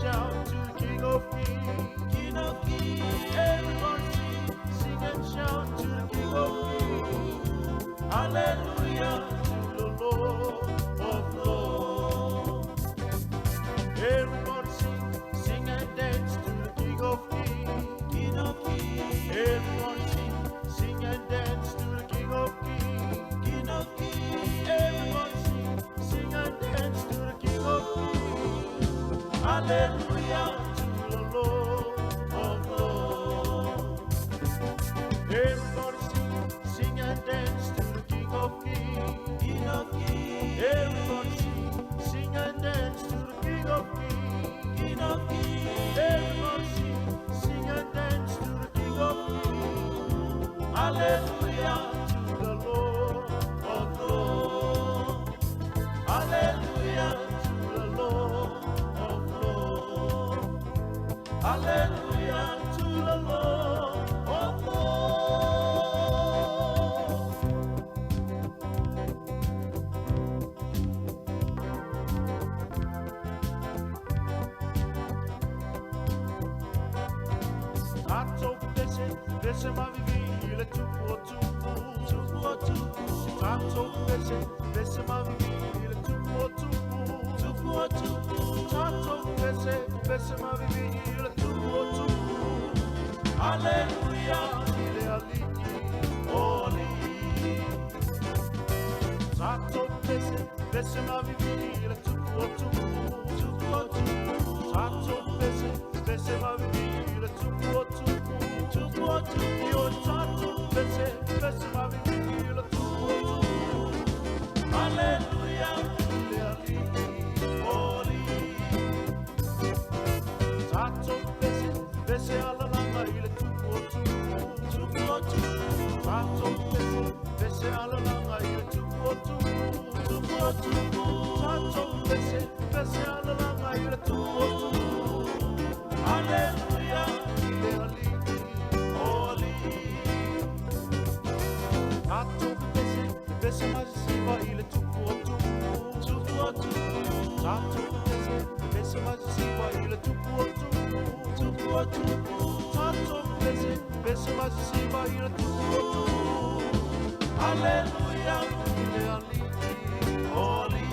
shout to the King of Kings. King of Kings. Everybody sing and shout to the King of Kings. Hallelujah To the Lord of Lords. Everybody sing and dance to the King of Kings. King of Kings. Everybody sing and dance to the King of Kings. King of Kings. Everybody sing and dance to the King of Kings. Hallelujah To the Lord of Lords. Everybody sing and dance to the King of Kings. King of Kings. Everybody sing and dance to the King of Kings. King of Kings. Everybody sing and dance to the King of Kings. Hallelujah To the Lord of Lords. Hallelujah To the Lord of Lords. Hallelujah To the Lord of Lords. Tato pese mavivile tupu tupu. Tato pese mavivile tupu tupu. Tato pese mavivile tupu tupu. Hallelujah Ile aliki oli. Tato pese mavivile tupu tupu. Tato pese mavivile tupu tupu. Io tato pese mavivile tupu tupu. Hallelujah Ile aliki oli. Tato pese alalanga ile tupu tupu. Tato pese alalanga ile tupu tupu. Tato pese alalanga ile tupu tupu. Hallelujah Ile aliki oli. Tato pese majisiva ile tupu tupu. Tato pese majisiva ile tupu tupu. Tato pese majisiva ile tupu tupu. Hallelujah Ile aliki oli.